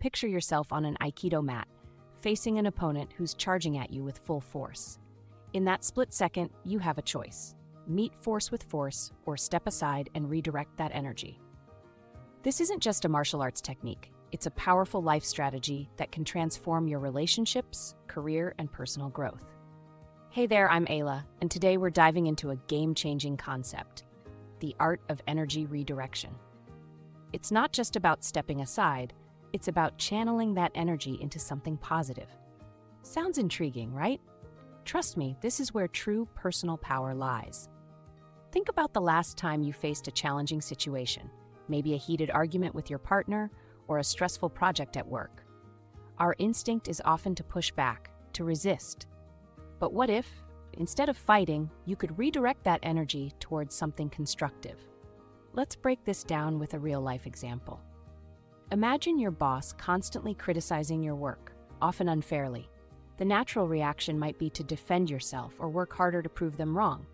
Picture yourself on an Aikido mat, facing an opponent who's charging at you with full force. In that split second, you have a choice. Meet force with force, or step aside and redirect that energy. This isn't just a martial arts technique. It's a powerful life strategy that can transform your relationships, career, and personal growth. Hey there, I'm Ayla, and today we're diving into a game-changing concept, the art of energy redirection. It's not just about stepping aside, it's about channeling that energy into something positive. Sounds intriguing, right? Trust me, this is where true personal power lies. Think about the last time you faced a challenging situation, maybe a heated argument with your partner or a stressful project at work. Our instinct is often to push back, to resist. But what if, instead of fighting, you could redirect that energy towards something constructive? Let's break this down with a real-life example. Imagine your boss constantly criticizing your work, often unfairly. The natural reaction might be to defend yourself or work harder to prove them wrong.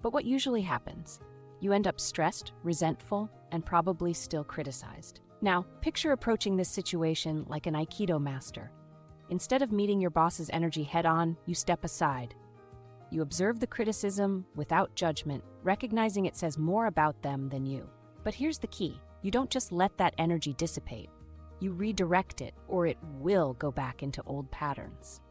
But what usually happens? You end up stressed, resentful, and probably still criticized. Now, picture approaching this situation like an Aikido master. Instead of meeting your boss's energy head-on, you step aside. You observe the criticism without judgment, recognizing it says more about them than you. But here's the key. You don't just let that energy dissipate. You redirect it, or it will go back into old patterns.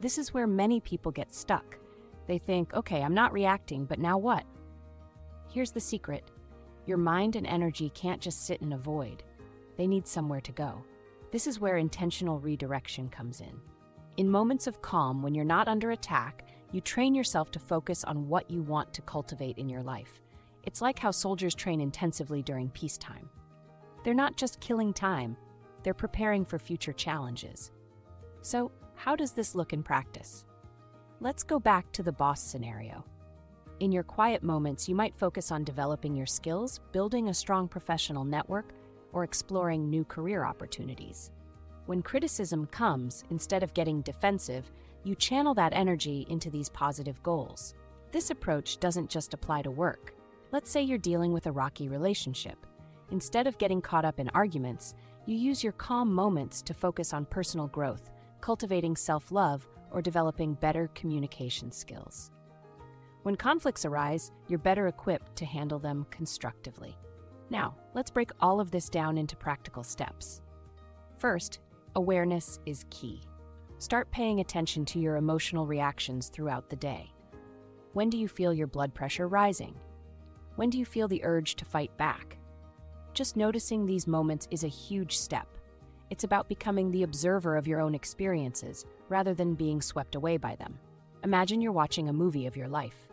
This is where many people get stuck. They think, okay, I'm not reacting, but now what? Here's the secret. Your mind and energy can't just sit in a void. They need somewhere to go. This is where intentional redirection comes in. In moments of calm, when you're not under attack, you train yourself to focus on what you want to cultivate in your life. It's like how soldiers train intensively during peacetime. They're not just killing time, they're preparing for future challenges. So, how does this look in practice? Let's go back to the boss scenario. In your quiet moments, you might focus on developing your skills, building a strong professional network, or exploring new career opportunities. When criticism comes, instead of getting defensive, you channel that energy into these positive goals. This approach doesn't just apply to work. Let's say you're dealing with a rocky relationship. Instead of getting caught up in arguments, you use your calm moments to focus on personal growth, cultivating self-love, or developing better communication skills. When conflicts arise, you're better equipped to handle them constructively. Now, let's break all of this down into practical steps. First, awareness is key. Start paying attention to your emotional reactions throughout the day. When do you feel your blood pressure rising? When do you feel the urge to fight back? Just noticing these moments is a huge step. It's about becoming the observer of your own experiences, rather than being swept away by them. Imagine you're watching a movie of your life.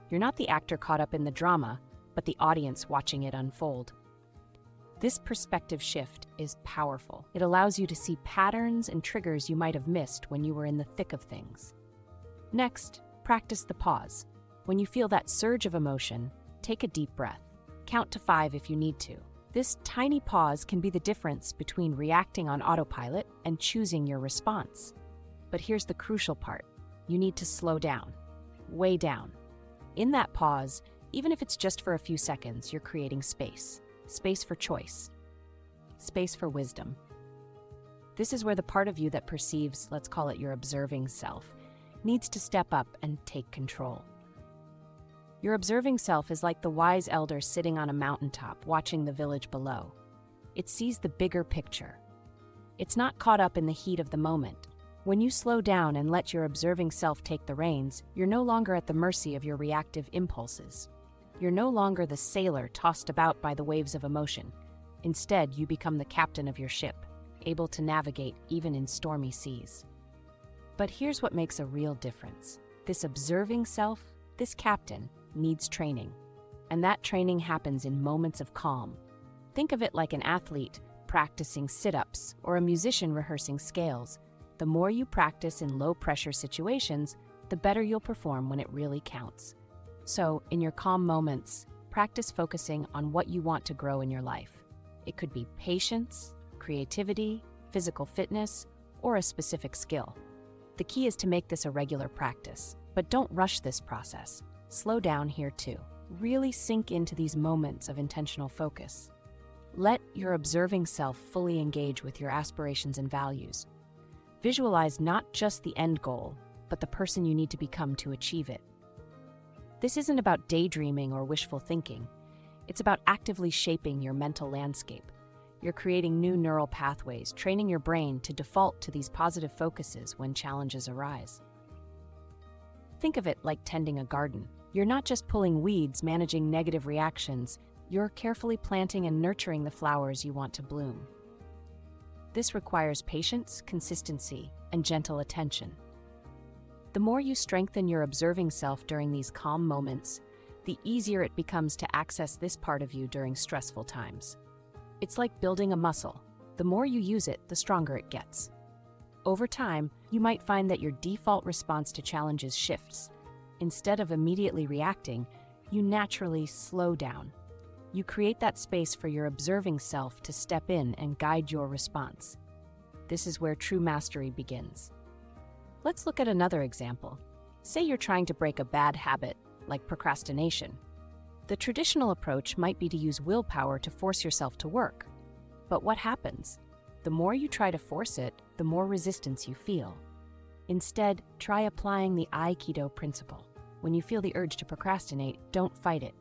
You're not the actor caught up in the drama, but the audience watching it unfold. This perspective shift is powerful. It allows you to see patterns and triggers you might have missed when you were in the thick of things. Next, practice the pause. When you feel that surge of emotion, take a deep breath. Count to 5 if you need to. This tiny pause can be the difference between reacting on autopilot and choosing your response. But here's the crucial part. You need to slow down, way down. In that pause, even if it's just for a few seconds, you're creating space. Space for choice. Space for wisdom. This is where the part of you that perceives, let's call it your observing self, needs to step up and take control. Your observing self is like the wise elder sitting on a mountaintop watching the village below. It sees the bigger picture. It's not caught up in the heat of the moment. When you slow down and let your observing self take the reins, you're no longer at the mercy of your reactive impulses. You're no longer the sailor tossed about by the waves of emotion. Instead, you become the captain of your ship, able to navigate even in stormy seas. But here's what makes a real difference. This observing self, this captain, needs training. And that training happens in moments of calm. Think of it like an athlete practicing sit-ups or a musician rehearsing scales. The more you practice in low-pressure situations, the better you'll perform when it really counts. So, in your calm moments, practice focusing on what you want to grow in your life. It could be patience, creativity, physical fitness, or a specific skill. The key is to make this a regular practice, but don't rush this process. Slow down here too. Really sink into these moments of intentional focus. Let your observing self fully engage with your aspirations and values. Visualize not just the end goal, but the person you need to become to achieve it. This isn't about daydreaming or wishful thinking. It's about actively shaping your mental landscape. You're creating new neural pathways, training your brain to default to these positive focuses when challenges arise. Think of it like tending a garden. You're not just pulling weeds, managing negative reactions. You're carefully planting and nurturing the flowers you want to bloom. This requires patience, consistency, and gentle attention. The more you strengthen your observing self during these calm moments, the easier it becomes to access this part of you during stressful times. It's like building a muscle. The more you use it, the stronger it gets. Over time, you might find that your default response to challenges shifts. Instead of immediately reacting, you naturally slow down. You create that space for your observing self to step in and guide your response. This is where true mastery begins. Let's look at another example. Say you're trying to break a bad habit, like procrastination. The traditional approach might be to use willpower to force yourself to work. But what happens? The more you try to force it, the more resistance you feel. Instead, try applying the Aikido principle. When you feel the urge to procrastinate, don't fight it.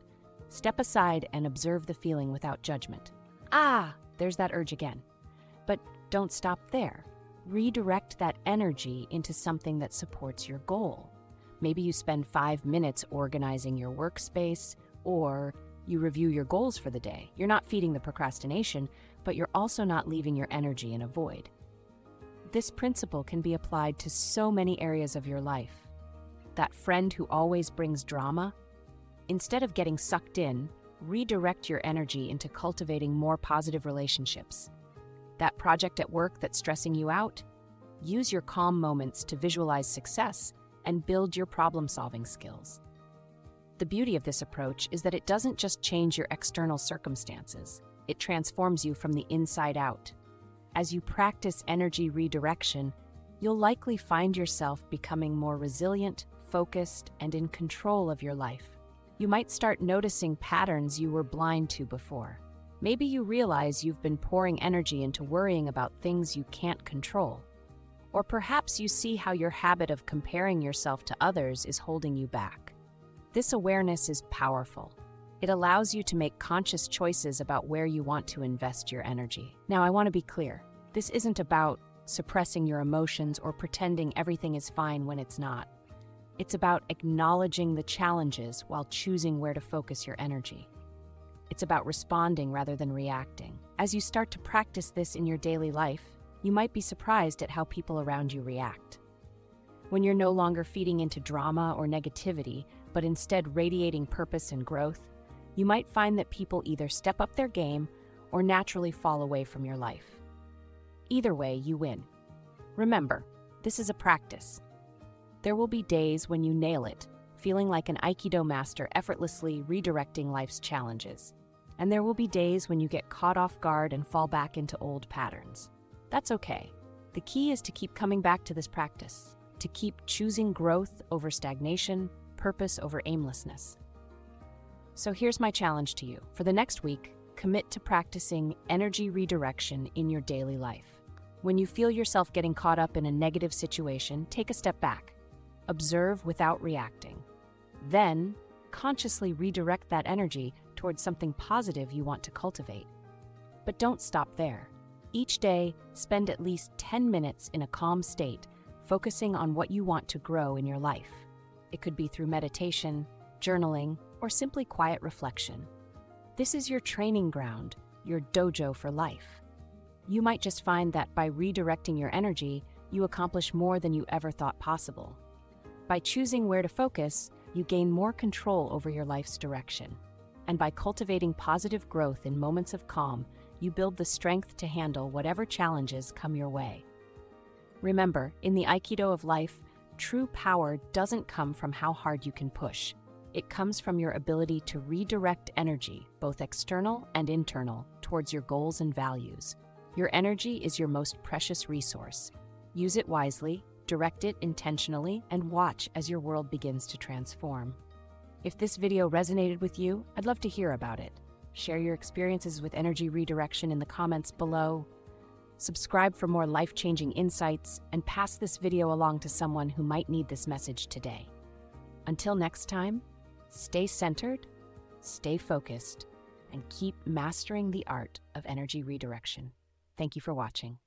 Step aside and observe the feeling without judgment. There's that urge again. But don't stop there. Redirect that energy into something that supports your goal. Maybe you spend 5 minutes organizing your workspace, or you review your goals for the day. You're not feeding the procrastination, but you're also not leaving your energy in a void. This principle can be applied to so many areas of your life. That friend who always brings drama? Instead of getting sucked in, redirect your energy into cultivating more positive relationships. That project at work that's stressing you out? Use your calm moments to visualize success and build your problem-solving skills. The beauty of this approach is that it doesn't just change your external circumstances, it transforms you from the inside out. As you practice energy redirection, you'll likely find yourself becoming more resilient, focused, and in control of your life. You might start noticing patterns you were blind to before. Maybe you realize you've been pouring energy into worrying about things you can't control. Or perhaps you see how your habit of comparing yourself to others is holding you back. This awareness is powerful. It allows you to make conscious choices about where you want to invest your energy. Now, I want to be clear. This isn't about suppressing your emotions or pretending everything is fine when it's not. It's about acknowledging the challenges while choosing where to focus your energy. It's about responding rather than reacting. As you start to practice this in your daily life, you might be surprised at how people around you react. When you're no longer feeding into drama or negativity, but instead radiating purpose and growth, you might find that people either step up their game or naturally fall away from your life. Either way, you win. Remember, this is a practice. There will be days when you nail it, feeling like an Aikido master effortlessly redirecting life's challenges. And there will be days when you get caught off guard and fall back into old patterns. That's okay. The key is to keep coming back to this practice, to keep choosing growth over stagnation, purpose over aimlessness. So here's my challenge to you. For the next week, commit to practicing energy redirection in your daily life. When you feel yourself getting caught up in a negative situation, take a step back. Observe without reacting. Then, consciously redirect that energy towards something positive you want to cultivate. But don't stop there. Each day, spend at least 10 minutes in a calm state, focusing on what you want to grow in your life. It could be through meditation, journaling, or simply quiet reflection. This is your training ground, your dojo for life. You might just find that by redirecting your energy, you accomplish more than you ever thought possible. By choosing where to focus, you gain more control over your life's direction. And by cultivating positive growth in moments of calm, you build the strength to handle whatever challenges come your way. Remember, in the Aikido of life, true power doesn't come from how hard you can push. It comes from your ability to redirect energy, both external and internal, towards your goals and values. Your energy is your most precious resource. Use it wisely, direct it intentionally, and watch as your world begins to transform. If this video resonated with you, I'd love to hear about it. Share your experiences with energy redirection in the comments below. Subscribe for more life-changing insights and pass this video along to someone who might need this message today. Until next time, stay centered, stay focused, and keep mastering the art of energy redirection. Thank you for watching.